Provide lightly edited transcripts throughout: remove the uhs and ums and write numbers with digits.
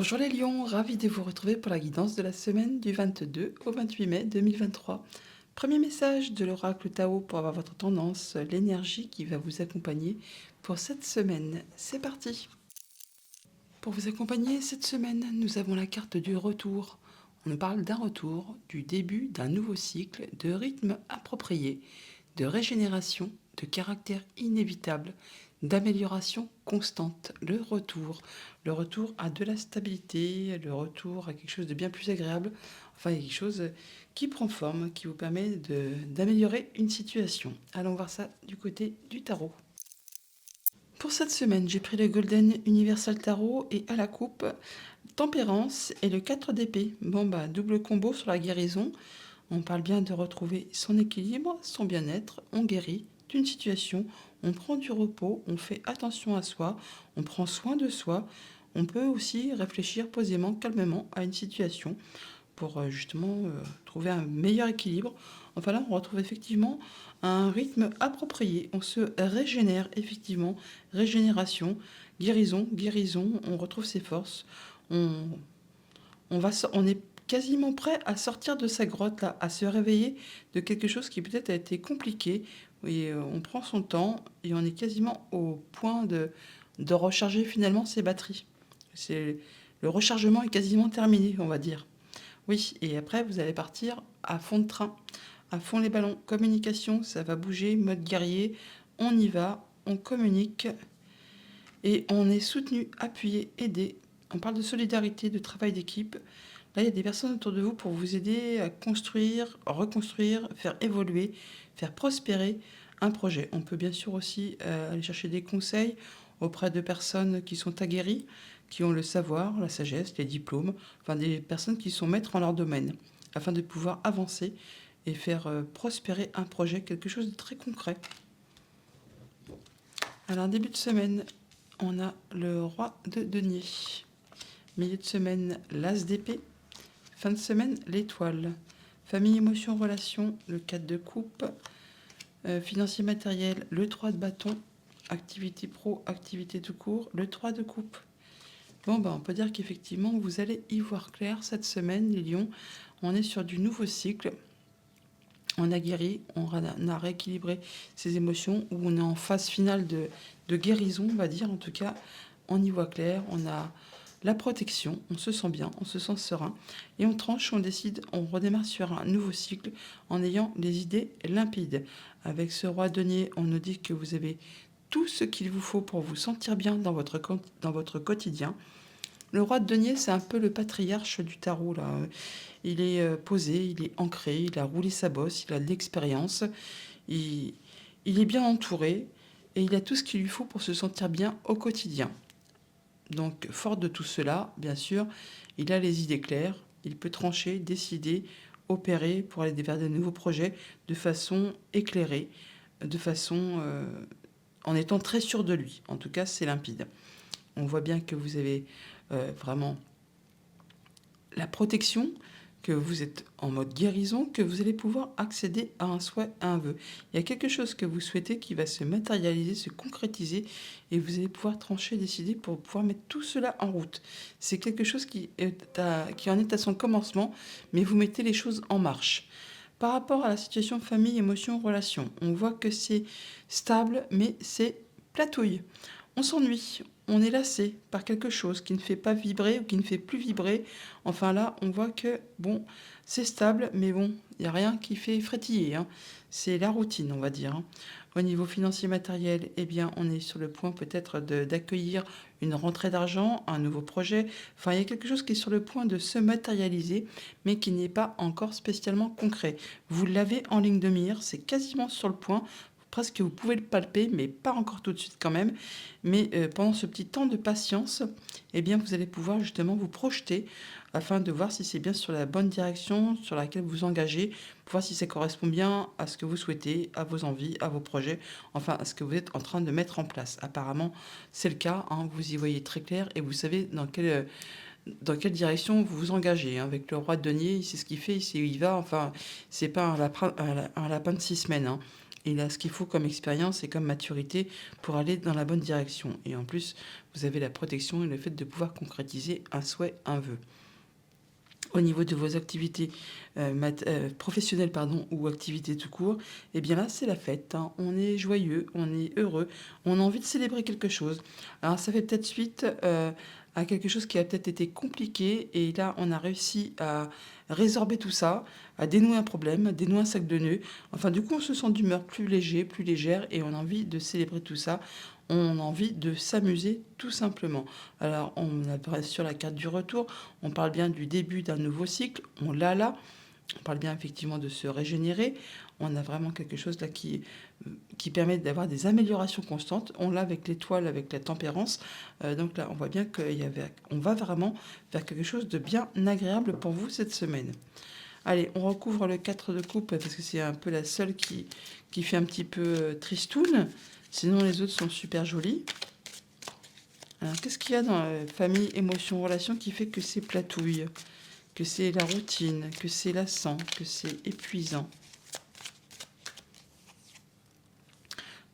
Bonjour les lions, ravi de vous retrouver pour la guidance de la semaine du 22 au 28 mai 2023. Premier message de l'oracle Tao pour avoir votre tendance, l'énergie qui va vous accompagner pour cette semaine. C'est parti. Pour vous accompagner cette semaine, nous avons la carte du retour. On nous parle d'un retour, du début d'un nouveau cycle, de rythme approprié, de régénération, de caractère inévitable, d'amélioration constante. Le retour à de la stabilité, le retour à quelque chose de bien plus agréable, enfin quelque chose qui prend forme, qui vous permet d'améliorer une situation. Allons voir ça du côté du tarot. Pour cette semaine, j'ai pris le Golden Universal Tarot et à la coupe, Tempérance et le 4 d'épée. Bon bah, double combo sur la guérison. On parle bien de retrouver son équilibre, son bien-être, on guérit d'une situation, on prend du repos, on fait attention à soi, on prend soin de soi. On peut aussi réfléchir posément, calmement à une situation pour justement trouver un meilleur équilibre. Enfin là, on retrouve effectivement un rythme approprié. On se régénère effectivement, régénération, guérison, guérison, on retrouve ses forces. On, on est quasiment prêt à sortir de sa grotte, là, à se réveiller de quelque chose qui peut-être a été compliqué. Et on prend son temps et on est quasiment au point de recharger finalement ses batteries. Le rechargement est quasiment terminé, on va dire. Oui, et après, vous allez partir à fond de train, à fond les ballons. Communication, ça va bouger, mode guerrier. On y va, on communique et on est soutenu, appuyé, aidé. On parle de solidarité, de travail d'équipe. Là, il y a des personnes autour de vous pour vous aider à construire, reconstruire, faire évoluer, faire prospérer un projet. On peut bien sûr aussi aller chercher des conseils auprès de personnes qui sont aguerries, qui ont le savoir, la sagesse, les diplômes, enfin des personnes qui sont maîtres en leur domaine, afin de pouvoir avancer et faire prospérer un projet, quelque chose de très concret. Alors, début de semaine, on a le roi de denier. Milieu de semaine, l'as d'épée. Fin de semaine, l'étoile. Famille, émotion, relation, le 4 de coupe. Financier, matériel, le 3 de bâton. Activité pro, activité tout court, le 3 de coupe. Bon, bah, on peut dire qu'effectivement, vous allez y voir clair cette semaine, les lions. On est sur du nouveau cycle. On a guéri, on a rééquilibré ses émotions, ou on est en phase finale de guérison, on va dire. En tout cas, on y voit clair, on a la protection, on se sent bien, on se sent serein, et on tranche, on décide, on redémarre sur un nouveau cycle en ayant les idées limpides. Avec ce roi denier, on nous dit que vous avez tout ce qu'il vous faut pour vous sentir bien dans votre quotidien. Le roi de denier, c'est un peu le patriarche du tarot, là. Il est posé, il est ancré, il a roulé sa bosse, il a de l'expérience, il, il est bien entouré et il a tout ce qu'il lui faut pour se sentir bien au quotidien. Donc, fort de tout cela, bien sûr, il a les idées claires, il peut trancher, décider, opérer pour aller vers de nouveaux projets de façon éclairée, de façon en étant très sûr de lui. En tout cas, c'est limpide. On voit bien que vous avez vraiment la protection, que vous êtes en mode guérison, que vous allez pouvoir accéder à un souhait, à un vœu. Il y a quelque chose que vous souhaitez qui va se matérialiser, se concrétiser, et vous allez pouvoir trancher, décider pour pouvoir mettre tout cela en route. C'est quelque chose qui en est à son commencement, mais vous mettez les choses en marche. Par rapport à la situation famille, émotion, relation, on voit que c'est stable, mais c'est platouille. On s'ennuie, on est lassé par quelque chose qui ne fait pas vibrer ou qui ne fait plus vibrer. Enfin là, on voit que, bon, c'est stable, mais bon, il n'y a rien qui fait frétiller, hein. C'est la routine, on va dire, hein. Au niveau financier matériel, eh bien, on est sur le point peut-être d'accueillir une rentrée d'argent, un nouveau projet. Enfin, il y a quelque chose qui est sur le point de se matérialiser, mais qui n'est pas encore spécialement concret. Vous l'avez en ligne de mire, c'est quasiment sur le point. Presque vous pouvez le palper, mais pas encore tout de suite quand même. Mais pendant ce petit temps de patience, eh bien, vous allez pouvoir justement vous projeter afin de voir si c'est bien sur la bonne direction sur laquelle vous engagez, pour voir si ça correspond bien à ce que vous souhaitez, à vos envies, à vos projets, enfin à ce que vous êtes en train de mettre en place. Apparemment, c'est le cas, hein, vous y voyez très clair et vous savez dans quelle direction vous vous engagez, hein. Avec le roi de denier, il sait ce qu'il fait, il sait où il va, enfin, c'est pas un lapin de 6 semaines, hein. Et là, ce qu'il faut comme expérience et comme maturité pour aller dans la bonne direction. Et en plus, vous avez la protection et le fait de pouvoir concrétiser un souhait, un vœu. Au niveau de vos activités professionnelles ou activités tout court, eh bien là, c'est la fête, hein. On est joyeux, on est heureux, on a envie de célébrer quelque chose. Alors, ça fait peut-être suite à quelque chose qui a peut-être été compliqué. Et là, on a réussi à résorber tout ça, à dénouer un problème, à dénouer un sac de nœuds. Enfin, du coup, on se sent d'humeur plus léger, plus légère, et on a envie de célébrer tout ça. On a envie de s'amuser tout simplement. Alors, on apparaît sur la carte du retour. On parle bien du début d'un nouveau cycle. On l'a là. On parle bien effectivement de se régénérer. On a vraiment quelque chose là qui permet d'avoir des améliorations constantes. On l'a avec l'étoile, avec la tempérance. Donc là, on voit bien qu'on va vraiment vers quelque chose de bien agréable pour vous cette semaine. Allez, on recouvre le 4 de coupe parce que c'est un peu la seule qui fait un petit peu tristoun. Sinon, les autres sont super jolis. Alors, qu'est-ce qu'il y a dans la famille, émotion, relation qui fait que c'est platouille, que c'est la routine, que c'est lassant, que c'est épuisant?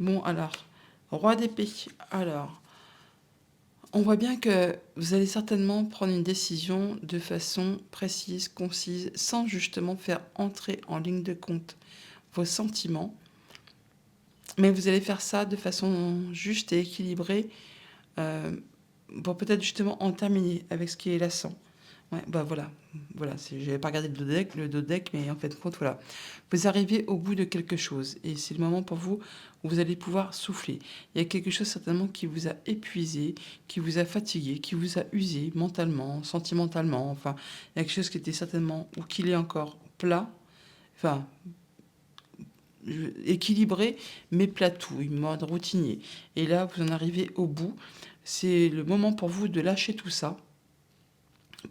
Bon, alors, roi d'épée. Alors, on voit bien que vous allez certainement prendre une décision de façon précise, concise, sans justement faire entrer en ligne de compte vos sentiments. Mais vous allez faire ça de façon juste et équilibrée pour peut-être justement en terminer avec ce qui est lassant. Ouais, bah voilà, j'avais pas regardé le dos deck, mais en fait, compte, voilà. Vous arrivez au bout de quelque chose et c'est le moment pour vous où vous allez pouvoir souffler. Il y a quelque chose certainement qui vous a épuisé, qui vous a fatigué, qui vous a usé mentalement, sentimentalement. Enfin, il y a quelque chose qui était certainement, ou qu'il est encore plat, enfin, équilibré, mais platouille, mode routinier. Et là, vous en arrivez au bout. C'est le moment pour vous de lâcher tout ça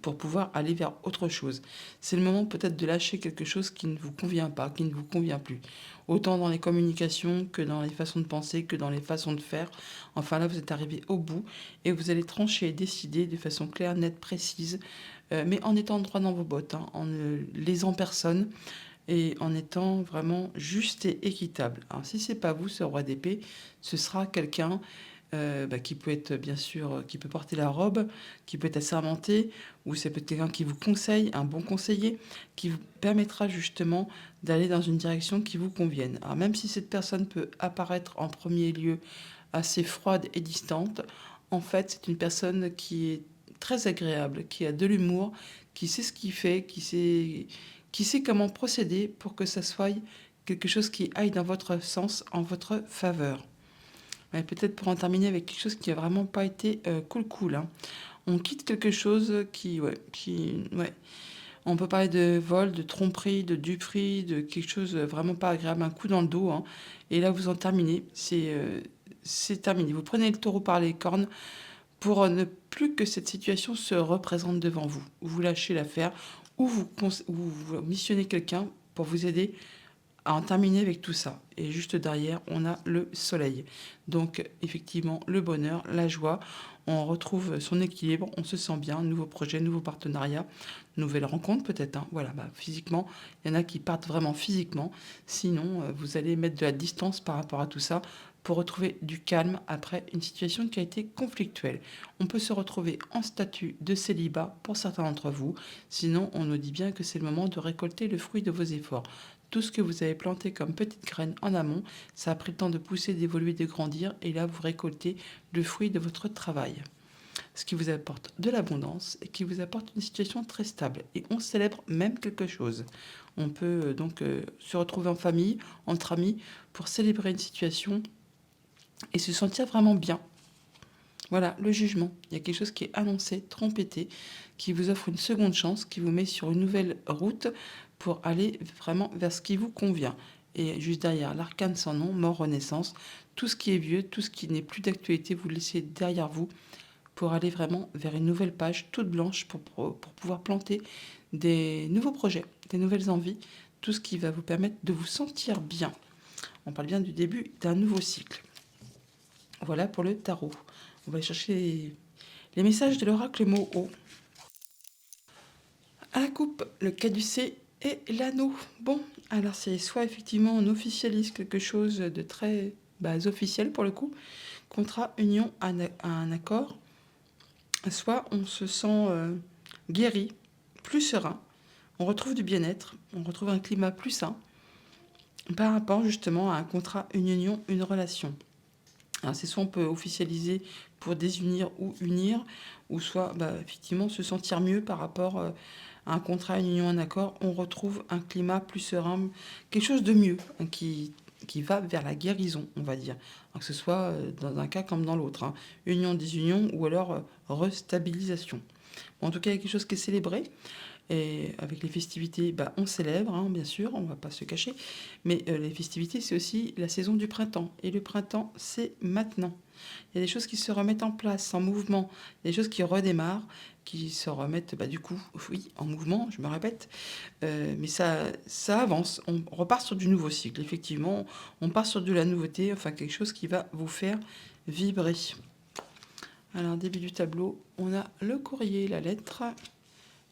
pour pouvoir aller vers autre chose. C'est le moment peut-être de lâcher quelque chose qui ne vous convient pas, qui ne vous convient plus. Autant dans les communications que dans les façons de penser, que dans les façons de faire. Enfin là, vous êtes arrivé au bout et vous allez trancher et décider de façon claire, nette, précise, mais en étant droit dans vos bottes, hein, en ne lésant personne et en étant vraiment juste et équitable. Alors si c'est pas vous, ce roi d'épée, ce sera quelqu'un qui peut être bien sûr, qui peut porter la robe, qui peut être assermenté, ou c'est peut-être quelqu'un qui vous conseille, un bon conseiller, qui vous permettra justement d'aller dans une direction qui vous convienne. Alors même si cette personne peut apparaître en premier lieu assez froide et distante, en fait c'est une personne qui est très agréable, qui a de l'humour, qui sait ce qu'il fait, qui sait comment procéder pour que ça soit quelque chose qui aille dans votre sens, en votre faveur. Ouais, peut-être pour en terminer avec quelque chose qui n'a vraiment pas été cool, hein. On quitte quelque chose ouais. On peut parler de vol, de tromperie, de duperie, de quelque chose vraiment pas agréable, un coup dans le dos, hein. Et là, vous en terminez. C'est terminé. Vous prenez le taureau par les cornes pour ne plus que cette situation se représente devant vous. Vous lâchez l'affaire ou vous missionnez quelqu'un pour vous aider à en terminer avec tout ça. Et juste derrière, on a le soleil. Donc, effectivement, le bonheur, la joie, on retrouve son équilibre, on se sent bien, nouveau projet, nouveau partenariat, nouvelle rencontre peut-être, hein. Voilà, physiquement, il y en a qui partent vraiment physiquement. Sinon, vous allez mettre de la distance par rapport à tout ça pour retrouver du calme après une situation qui a été conflictuelle. On peut se retrouver en statut de célibat pour certains d'entre vous. Sinon, on nous dit bien que c'est le moment de récolter le fruit de vos efforts. Tout ce que vous avez planté comme petite graine en amont, ça a pris le temps de pousser, d'évoluer, de grandir, et là vous récoltez le fruit de votre travail. Ce qui vous apporte de l'abondance et qui vous apporte une situation très stable. Et on célèbre même quelque chose. On peut se retrouver en famille, entre amis, pour célébrer une situation et se sentir vraiment bien. Voilà, le jugement. Il y a quelque chose qui est annoncé, trompetté, qui vous offre une seconde chance, qui vous met sur une nouvelle route pour aller vraiment vers ce qui vous convient. Et juste derrière, l'arcane sans nom, mort, renaissance, tout ce qui est vieux, tout ce qui n'est plus d'actualité, vous le laissez derrière vous pour aller vraiment vers une nouvelle page toute blanche pour pouvoir planter des nouveaux projets, des nouvelles envies, tout ce qui va vous permettre de vous sentir bien. On parle bien du début d'un nouveau cycle. Voilà pour le tarot. On va aller chercher les messages de l'oracle mot haut. À la coupe, le caducée Et l'anneau. Bon, alors c'est soit effectivement on officialise quelque chose de très officiel pour le coup, contrat, union, un accord, soit on se sent guéri, plus serein, on retrouve du bien-être, on retrouve un climat plus sain par rapport justement à un contrat, une union, une relation. Alors c'est soit on peut officialiser pour désunir ou unir, ou soit effectivement se sentir mieux par rapport à un contrat, une union, un accord. On retrouve un climat plus serein, quelque chose de mieux hein, qui va vers la guérison, on va dire. Alors que ce soit dans un cas comme dans l'autre. Hein. Union, désunion ou alors restabilisation. Bon, en tout cas, il y a quelque chose qui est célébré. Et avec les festivités, on célèbre, hein, bien sûr, on ne va pas se cacher. Mais les festivités, c'est aussi la saison du printemps. Et le printemps, c'est maintenant. Il y a des choses qui se remettent en place, en mouvement. Il y a des choses qui redémarrent, qui se remettent, du coup, oui, en mouvement, je me répète. Mais ça avance. On repart sur du nouveau cycle, effectivement. On part sur de la nouveauté, enfin quelque chose qui va vous faire vibrer. Alors, début du tableau, on a le courrier, la lettre,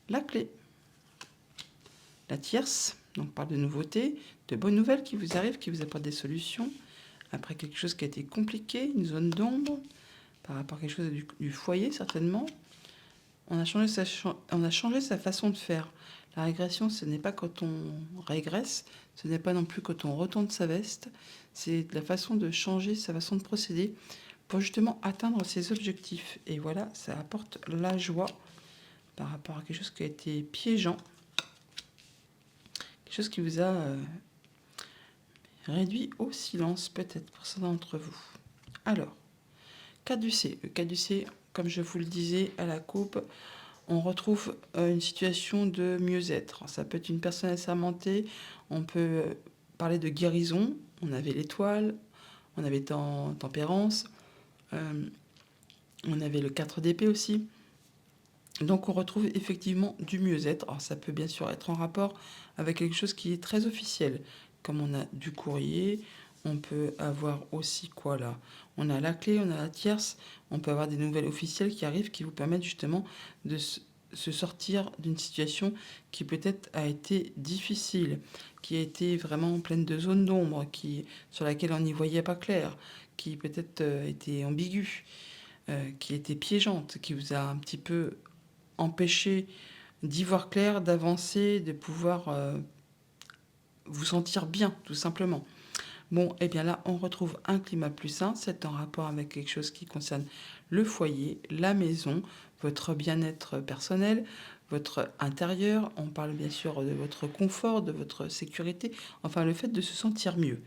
la clé. La tierce, donc on parle de nouveautés, de bonnes nouvelles qui vous arrivent, qui vous apportent des solutions. Après quelque chose qui a été compliqué, une zone d'ombre, par rapport à quelque chose du foyer certainement. On a changé sa façon de faire. La régression, ce n'est pas quand on régresse, ce n'est pas non plus quand on retourne sa veste, c'est la façon de changer sa façon de procéder pour justement atteindre ses objectifs. Et voilà, ça apporte la joie par rapport à quelque chose qui a été piégeant. Quelque chose qui vous a réduit au silence, peut-être pour certains d'entre vous. Alors, caducé. Le caducé, comme je vous le disais à la coupe, on retrouve une situation de mieux-être. Ça peut être une personne assermentée, on peut parler de guérison. On avait l'étoile, on avait tempérance, on avait le 4 d'épée aussi. Donc on retrouve effectivement du mieux-être. Alors ça peut bien sûr être en rapport avec quelque chose qui est très officiel. Comme on a du courrier, on peut avoir aussi quoi là? On a la clé, on a la tierce, on peut avoir des nouvelles officielles qui arrivent qui vous permettent justement de se sortir d'une situation qui peut-être a été difficile, qui a été vraiment pleine de zones d'ombre, sur laquelle on n'y voyait pas clair, qui peut-être était ambiguë, qui était piégeante, qui vous a un petit peu empêcher d'y voir clair, d'avancer, de pouvoir vous sentir bien, tout simplement. Bon, et bien là, on retrouve un climat plus sain. C'est en rapport avec quelque chose qui concerne le foyer, la maison, votre bien-être personnel, votre intérieur. On parle bien sûr de votre confort, de votre sécurité. Enfin, le fait de se sentir mieux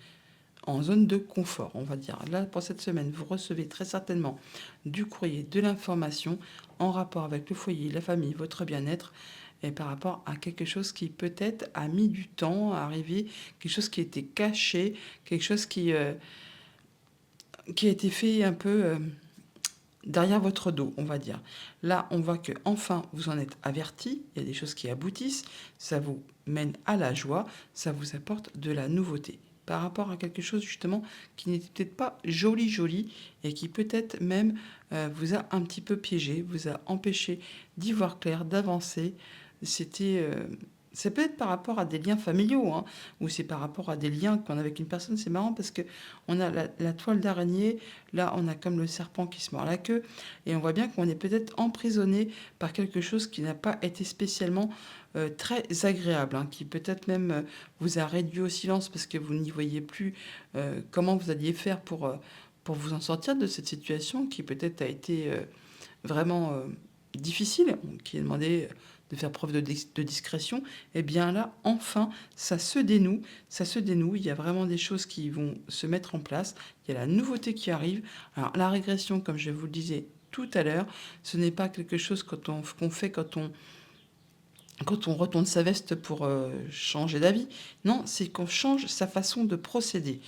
en zone de confort, on va dire. Là, pour cette semaine, vous recevez très certainement du courrier, de l'information en rapport avec le foyer, la famille, votre bien-être, et par rapport à quelque chose qui peut-être a mis du temps à arriver, quelque chose qui était caché, quelque chose qui a été fait un peu derrière votre dos, on va dire. Là, on voit que enfin vous en êtes averti, il y a des choses qui aboutissent, ça vous mène à la joie, ça vous apporte de la nouveauté par rapport à quelque chose justement qui n'était peut-être pas joli et qui peut-être même vous a un petit peu piégé, vous a empêché d'y voir clair, d'avancer. Ça peut être par rapport à des liens familiaux, hein, ou c'est par rapport à des liens qu'on a avec une personne. C'est marrant parce que on a la toile d'araignée, là on a comme le serpent qui se mord la queue, et on voit bien qu'on est peut-être emprisonné par quelque chose qui n'a pas été spécialement très agréable, hein, qui peut-être même vous a réduit au silence parce que vous n'y voyez plus comment vous alliez faire pour vous en sortir de cette situation qui peut-être a été vraiment difficile, qui a demandé de faire preuve de discrétion. Et bien là, enfin, ça se dénoue, il y a vraiment des choses qui vont se mettre en place, il y a la nouveauté qui arrive. Alors la régression, comme je vous le disais tout à l'heure, ce n'est pas quelque chose qu'on fait quand on retourne sa veste pour changer d'avis. Non, c'est qu'on change sa façon de procéder.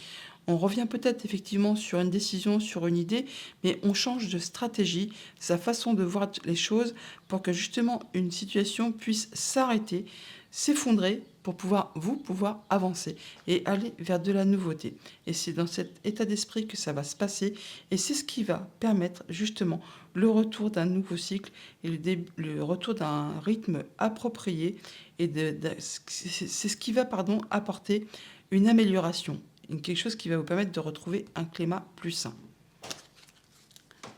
On revient peut-être effectivement sur une décision, sur une idée, mais on change de stratégie, sa façon de voir les choses pour que justement une situation puisse s'arrêter, s'effondrer pour pouvoir avancer et aller vers de la nouveauté. Et c'est dans cet état d'esprit que ça va se passer et c'est ce qui va permettre justement le retour d'un nouveau cycle et le retour d'un rythme approprié et c'est ce qui va apporter une amélioration, quelque chose qui va vous permettre de retrouver un climat plus sain.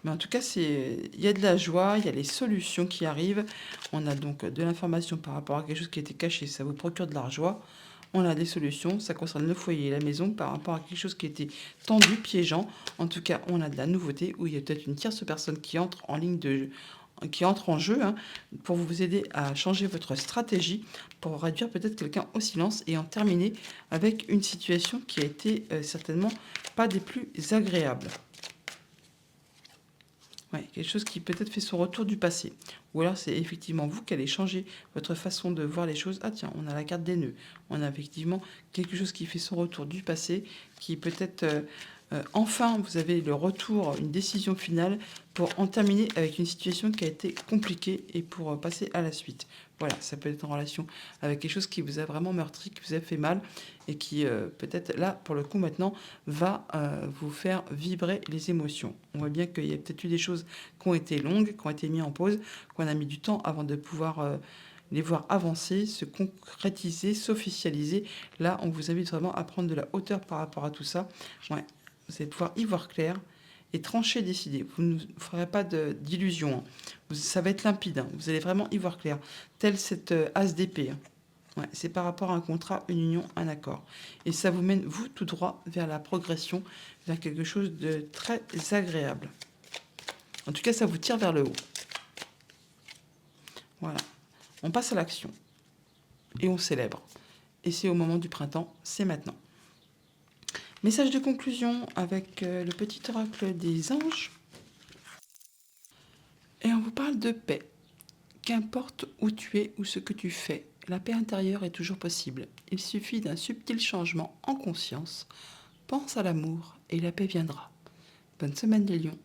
Mais en tout cas, il y a de la joie, il y a les solutions qui arrivent. On a donc de l'information par rapport à quelque chose qui était caché, ça vous procure de la joie. On a des solutions, ça concerne le foyer et la maison par rapport à quelque chose qui était tendu, piégeant. En tout cas, on a de la nouveauté où il y a peut-être une tierce personne qui entre en jeu pour vous aider à changer votre stratégie, pour réduire peut-être quelqu'un au silence et en terminer avec une situation qui a été certainement pas des plus agréables. Ouais, quelque chose qui peut-être fait son retour du passé. Ou alors c'est effectivement vous qui allez changer votre façon de voir les choses. Ah tiens, on a la carte des nœuds. On a effectivement quelque chose qui fait son retour du passé, qui peut-être enfin vous avez le retour, une décision finale pour en terminer avec une situation qui a été compliquée et pour passer à la suite. Voilà, ça peut être en relation avec quelque chose qui vous a vraiment meurtri, qui vous a fait mal et qui peut-être là, pour le coup maintenant, va vous faire vibrer les émotions. On voit bien qu'il y a peut-être eu des choses qui ont été longues, qui ont été mises en pause, qu'on a mis du temps avant de pouvoir les voir avancer, se concrétiser, s'officialiser. Là, on vous invite vraiment à prendre de la hauteur par rapport à tout ça. Ouais, vous allez pouvoir y voir clair et trancher, décider. Vous ne ferez pas d'illusions. Ça va être limpide. Vous allez vraiment y voir clair. Tel cette as d'épée. Ouais, c'est par rapport à un contrat, une union, un accord. Et ça vous mène, vous, tout droit vers la progression, vers quelque chose de très agréable. En tout cas, ça vous tire vers le haut. Voilà. On passe à l'action. Et on célèbre. Et c'est au moment du printemps, c'est maintenant. Message de conclusion avec le petit oracle des anges. Et on vous parle de paix. Qu'importe où tu es ou ce que tu fais, la paix intérieure est toujours possible. Il suffit d'un subtil changement en conscience. Pense à l'amour et la paix viendra. Bonne semaine les lions.